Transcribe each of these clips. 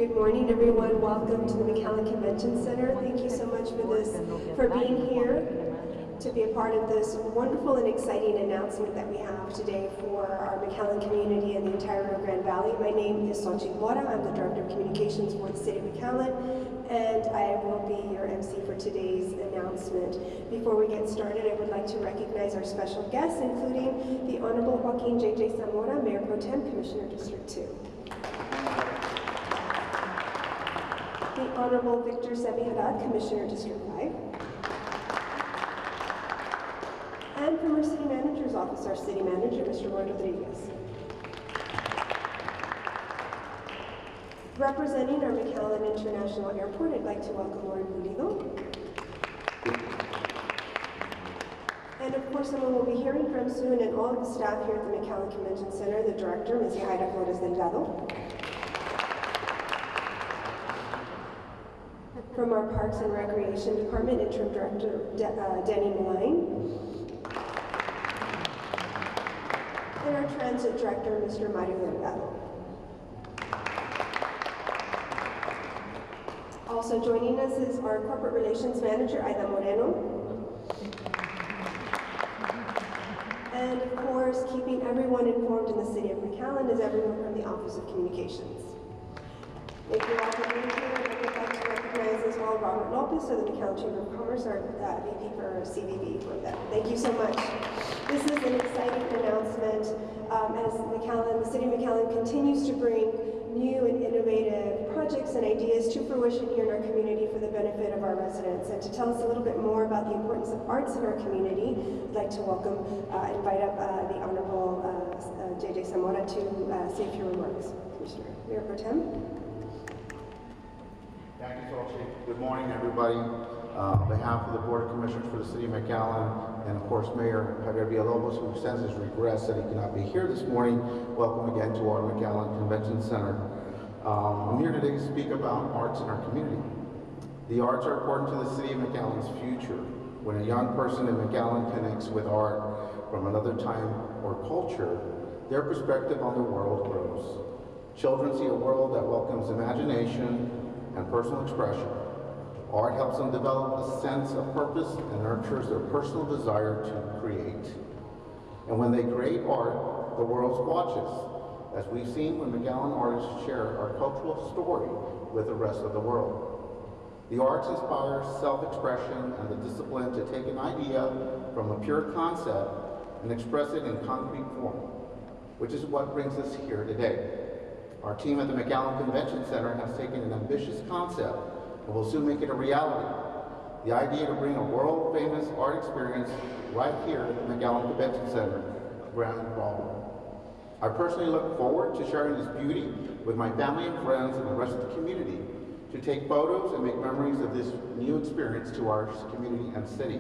Good morning, everyone. Welcome to the McAllen Convention Center. Thank you so much for being here to be a part of this wonderful and exciting announcement that we have today for our McAllen community and the entire Rio Grande Valley. My name is Xochitl Mora. I'm the Director of Communications for the City of McAllen, and I will be your MC for today's announcement. Before we get started, I would like to recognize our special guests, including the Honorable Joaquin J.J. Zamora, Mayor Pro Tem, Commissioner District 2. The Honorable Victor Sebi-Haddad, Commissioner District 5. And from our City Manager's Office, our City Manager, Mr. Roy Rodriguez. Representing our McAllen International Airport, I'd like to welcome Lauren Pulido. And of course, someone we'll be hearing from soon, and all of the staff here at the McAllen Convention Center, the Director, Ms. Yahaira Flores Delgado. From our Parks and Recreation Department, Interim Director Denny Maline. And our Transit Director, Mr. Mario Delgado. Also joining us is our Corporate Relations Manager, Aida Moreno. And of course, keeping everyone informed in the City of McAllen is everyone from the Office of Communications. Thank you all for being here. I would like to recognize as well Robert Lopez of the McAllen Chamber of Commerce, our VP for CVB for that. Thank you so much. This is an exciting announcement as the City of McAllen continues to bring new and innovative projects and ideas to fruition here in our community for the benefit of our residents. And to tell us a little bit more about the importance of arts in our community, I'd like to invite up the Honorable J.J. Zamora to say a few remarks. Commissioner, Mayor Pro Tem. Thank you, Xochitl. Good morning, everybody. On behalf of the Board of Commissioners for the City of McAllen, and of course Mayor Javier Villalobos, who sends his regrets that he cannot be here this morning, welcome again to our McAllen Convention Center. I'm here today to speak about arts in our community. The arts are important to the City of McAllen's future. When a young person in McAllen connects with art from another time or culture, their perspective on the world grows. Children see a world that welcomes imagination and personal expression. Art helps them develop a sense of purpose and nurtures their personal desire to create. And when they create art, the world watches, as we've seen when McAllen artists share our cultural story with the rest of the world. The arts inspire self-expression and the discipline to take an idea from a pure concept and express it in concrete form, which is what brings us here today. Our team at the McAllen Convention Center has taken an ambitious concept and will soon make it a reality. The idea to bring a world-famous art experience right here at the McAllen Convention Center Ballroom. I personally look forward to sharing this beauty with my family and friends and the rest of the community to take photos and make memories of this new experience to our community and city.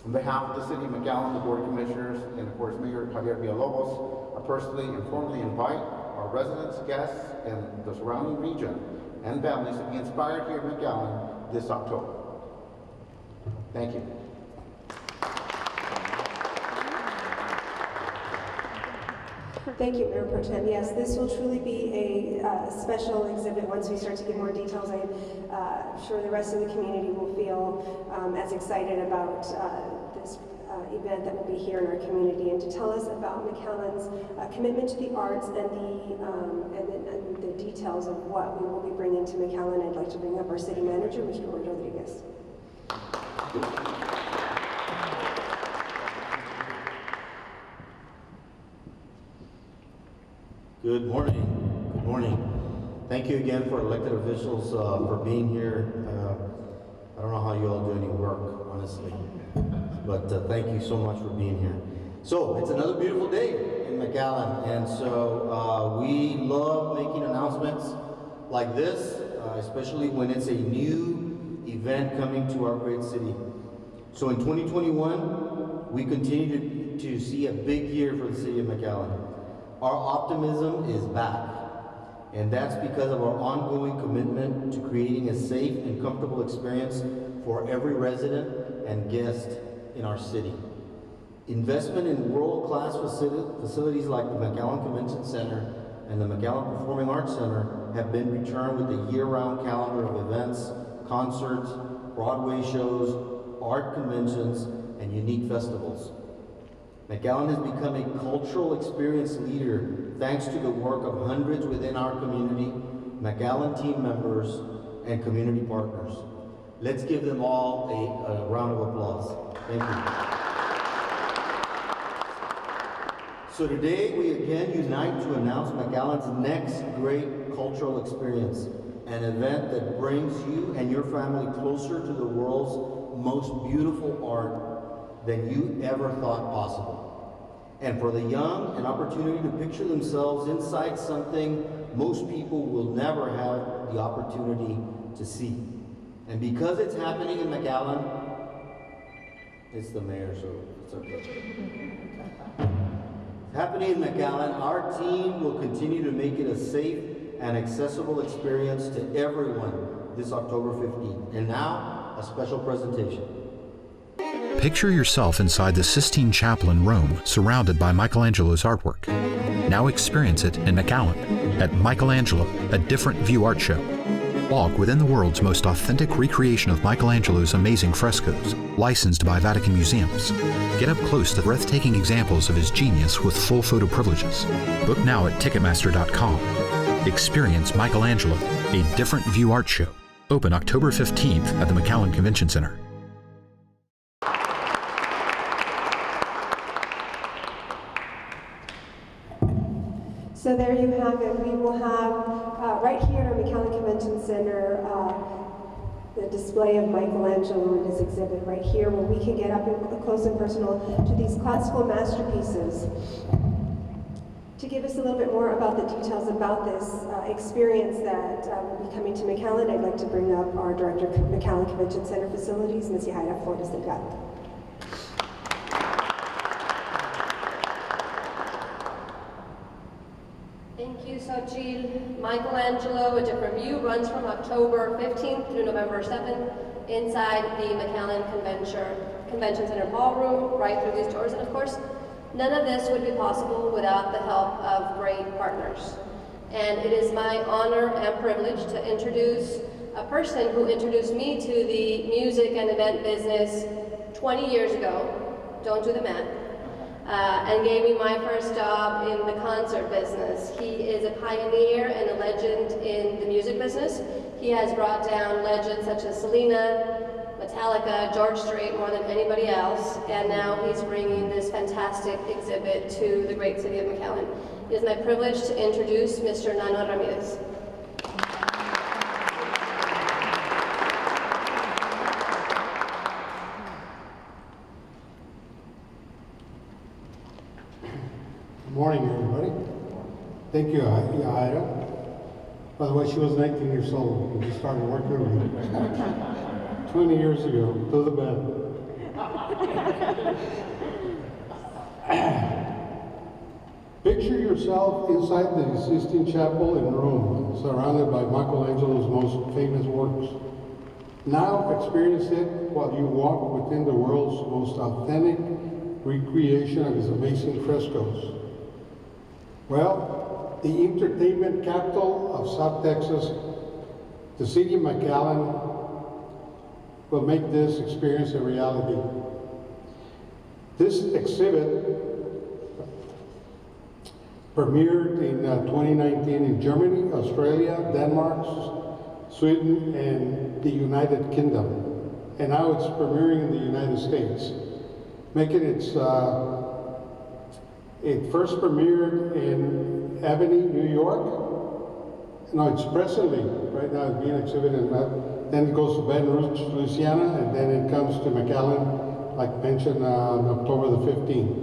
On behalf of the City of McAllen, the Board of Commissioners, and of course Mayor Javier Villalobos, I personally and formally invite our residents, guests, and the surrounding region and families to be inspired here in McAllen this October. Thank you. Thank you, Mayor Pro Tem. Yes, this will truly be a special exhibit once we start to get more details. I'm sure the rest of the community will feel as excited about this event that will be here in our community. And to tell us about McAllen's commitment to the arts and the details of what we will be bringing to McAllen, I'd like to bring up our City Manager, Mr. Roy Rodriguez. Good morning. Good morning. Thank you again for elected officials for being here. I don't know how you all do any work, honestly, but thank you so much for being here. So it's another beautiful day in McAllen, and so we love making announcements like this, especially when it's a new event coming to our great city. So in 2021, we continue to see a big year for the City of McAllen. Our optimism is back, and that's because of our ongoing commitment to creating a safe and comfortable experience for every resident and guest in our city. Investment in world-class facilities like the McAllen Convention Center and the McAllen Performing Arts Center have been returned with a year-round calendar of events, concerts, Broadway shows, art conventions, and unique festivals. McAllen has become a cultural experience leader thanks to the work of hundreds within our community, McAllen team members, and community partners. Let's give them all a round of applause. Thank you. So today we again unite to announce McAllen's next great cultural experience, an event that brings you and your family closer to the world's most beautiful art than you ever thought possible. And for the young, an opportunity to picture themselves inside something most people will never have the opportunity to see. And because it's happening in McAllen, it's the mayor, so it's okay. Happening in McAllen, our team will continue to make it a safe and accessible experience to everyone this October 15th. And now, a special presentation. Picture yourself inside the Sistine Chapel in Rome, surrounded by Michelangelo's artwork. Now experience it in McAllen at Michelangelo, a different view art show. Walk within the world's most authentic recreation of Michelangelo's amazing frescoes, licensed by Vatican museums. Get up close to breathtaking examples of his genius with full photo privileges. Book now at Ticketmaster.com. Experience Michelangelo, a different view art show. Open October 15th at the McAllen Convention Center. So there you have it. We will have right here at our McAllen Convention Center the display of Michelangelo and his exhibit right here, where we can get up close and personal to these classical masterpieces. To give us a little bit more about the details about this experience that will be coming to McAllen, I'd like to bring up our Director of McAllen Convention Center Facilities, Ms. Yahaira Flores Delgado. Thank you, Xochitl. Michelangelo, A Different View runs from October 15th through November 7th inside the McAllen Convention Center Ballroom, right through these doors. And of course, none of this would be possible without the help of great partners. And it is my honor and privilege to introduce a person who introduced me to the music and event business 20 years ago, don't do the math, and gave me my first job in the concert business. He is a pioneer and a legend in the music business. He has brought down legends such as Selena, Metallica, George Strait more than anybody else, and now he's bringing this fantastic exhibit to the great city of McAllen. It is my privilege to introduce Mr. Nano Ramirez. Good morning, everybody. Thank you, Yahaira. By the way, she was 19 years old when she started working with me 20 years ago, to the bed. Picture yourself inside the Sistine Chapel in Rome, surrounded by Michelangelo's most famous works. Now experience it while you walk within the world's most authentic recreation of his amazing frescoes. Well, the entertainment capital of South Texas, the city of McAllen, will make this experience a reality. This exhibit premiered in 2019 in Germany, Australia, Denmark, Sweden, and the United Kingdom. And now it's premiering in the United States, making it first premiered in Albany, New York. No, it's presently, right now it's being exhibited in then it goes to Baton Rouge, Louisiana, and then it comes to McAllen, like mentioned, on October the 15th.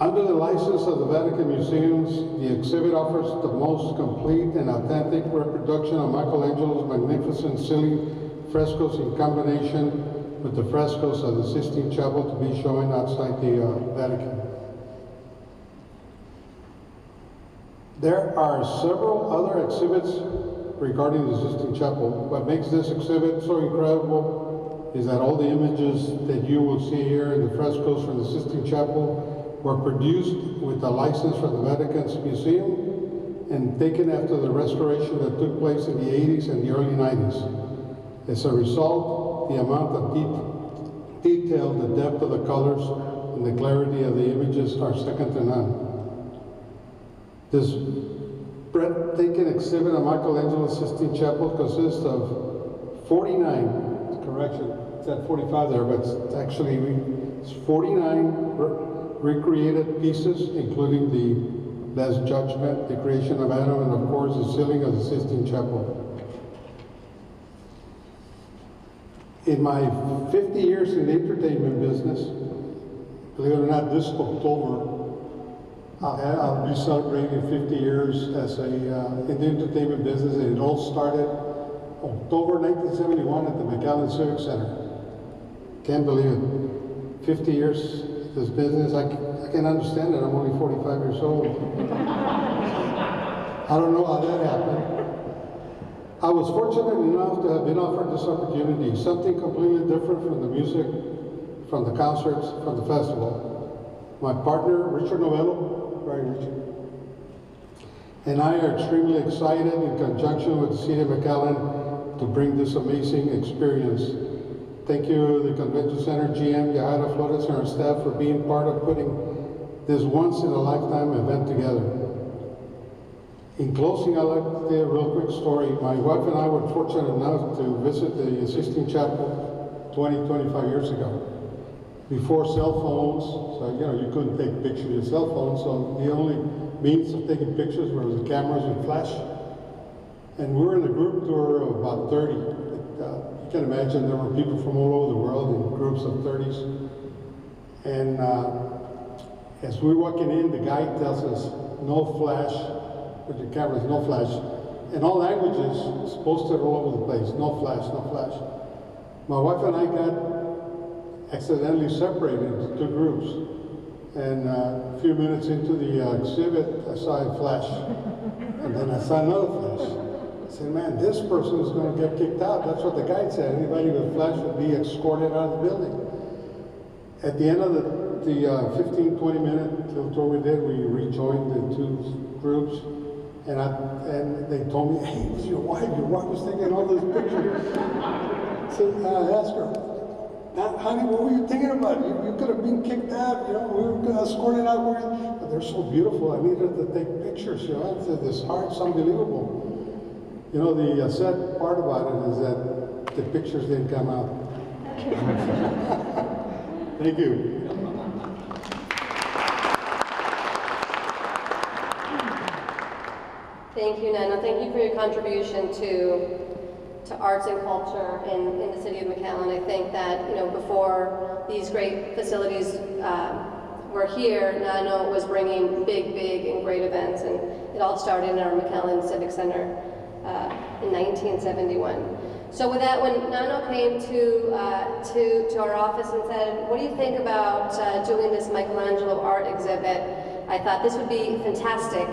Under the license of the Vatican Museums, the exhibit offers the most complete and authentic reproduction of Michelangelo's magnificent ceiling frescoes in combination with the frescoes of the Sistine Chapel to be shown outside the Vatican. There are several other exhibits regarding the Sistine Chapel. What makes this exhibit so incredible is that all the images that you will see here in the frescoes from the Sistine Chapel were produced with a license from the Vatican's museum and taken after the restoration that took place in the 80s and the early 90s. As a result, the amount of detail, the depth of the colors, and the clarity of the images are second to none. This breathtaking exhibit at Michelangelo's Sistine Chapel consists of 49, correction, it's at 45 there, but it's actually it's 49 recreated pieces, including the Last Judgment, the creation of Adam, and of course the ceiling of the Sistine Chapel. In my 50 years in the entertainment business, believe it or not, this October, I'll be celebrating 50 years as in the entertainment business, and it all started October 1971 at the McAllen Civic Center. Can't believe it. 50 years this business, I can understand it. I'm only 45 years old. I don't know how that happened. I was fortunate enough to have been offered this opportunity, something completely different from the music, from the concerts, from the festival. My partner, Richard Novello, right, Richard, and I are extremely excited in conjunction with the City of McAllen to bring this amazing experience. Thank you, the Convention Center GM, Yahaira Flores, and our staff for being part of putting this once-in-a-lifetime event together. In closing, I'd like to tell a real quick story. My wife and I were fortunate enough to visit the Sistine Chapel 25 years ago. Before cell phones, so you couldn't take pictures with your cell phone, so the only means of taking pictures were the cameras with flash. And we were in a group tour of about 30. You can imagine there were people from all over the world in groups of 30s. And as we're walking in, the guide tells us, no flash, with your cameras, no flash. In all languages, it's posted all over the place, no flash, no flash. My wife and I got accidentally separated into two groups. And a few minutes into the exhibit, I saw a flash. And then I saw another flash. I said, man, this person is going to get kicked out. That's what the guide said. Anybody with flash would be escorted out of the building. At the end of the 15, 20-minute little tour we did, we rejoined the two groups. And they told me, hey, it was your wife. Your wife was taking all those pictures. So I asked her, honey, what were you thinking about? You could have been kicked out. We were escorted out. But they're so beautiful. I needed to take pictures. This heart's unbelievable. The sad part about it is that the pictures didn't come out. Thank you. Thank you, Nana. Thank you for your contribution to arts and culture in the city of McAllen. I think that, before these great facilities were here, Nana was bringing big and great events, and it all started in our McAllen Civic Center in 1971. So with that, when Nana came to our office and said, what do you think about doing this Michelangelo art exhibit? I thought this would be fantastic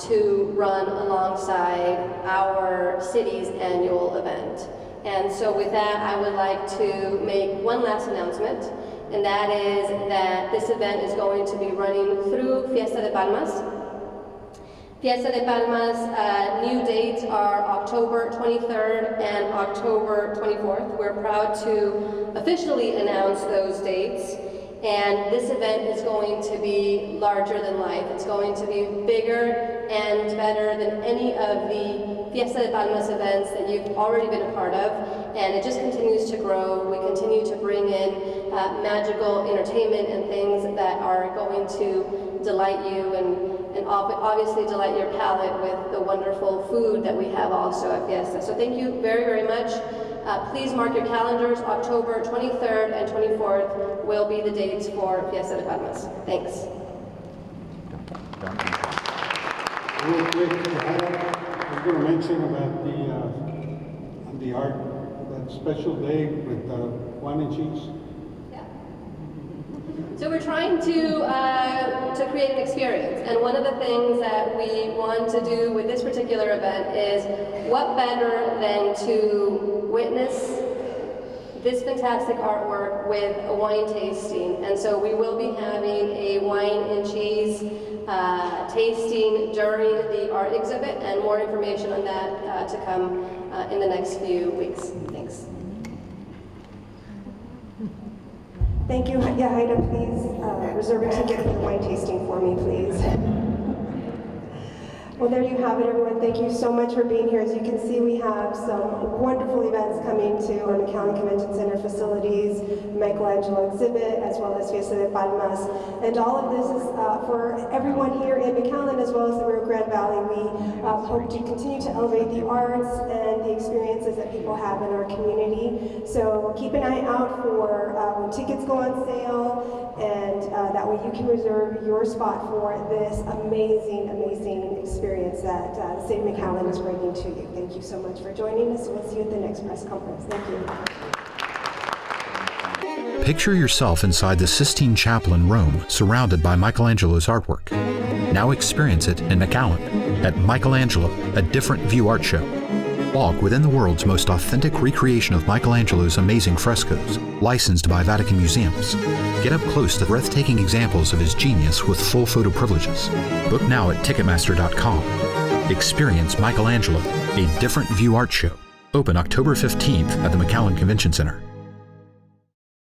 to run alongside our city's annual event. And so with that, I would like to make one last announcement, and that is that this event is going to be running through Fiesta de Palmas. Fiesta de Palmas new dates are October 23rd and October 24th. We're proud to officially announce those dates. And this event is going to be larger than life. It's going to be bigger and better than any of the Fiesta de Palmas events that you've already been a part of. And it just continues to grow. We continue to bring in magical entertainment and things that are going to delight you and obviously delight your palate with the wonderful food that we have also at Fiesta. So thank you very much. Please mark your calendars. October 23rd and 24th will be the dates for Fiesta de Palmas. Thanks. Real quick, I was going to mention about the art, that special day with wine and cheese. Yeah. So we're trying to create an experience, and one of the things that we want to do with this particular event is what better than to witness this fantastic artwork with a wine tasting. And so we will be having a wine and cheese tasting during the art exhibit, and more information on that to come in the next few weeks. Thanks. Thank you. Yeah, Haida, please reserve a ticket for the wine tasting for me, please. Well, there you have it, everyone. Thank you so much for being here. As you can see, we have some wonderful events coming to our McAllen Convention Center facilities, Michelangelo exhibit, as well as Fiesta de Palmas. And all of this is for everyone here in McAllen, as well as the Rio Grande Valley. We hope to continue to elevate the arts and the experiences that people have in our community. So keep an eye out for when tickets go on sale, and that way you can reserve your spot for this amazing, amazing experience that the City of McAllen is bringing to you. Thank you so much for joining us. We'll see you at the next press conference. Thank you. Picture yourself inside the Sistine Chapel in Rome, surrounded by Michelangelo's artwork. Now experience it in McAllen at Michelangelo, a different view art show. Walk within the world's most authentic recreation of Michelangelo's amazing frescoes, licensed by Vatican museums. Get up close to breathtaking examples of his genius with full photo privileges. Book now at Ticketmaster.com. Experience Michelangelo, a different view art show. Open October 15th at the McAllen Convention Center.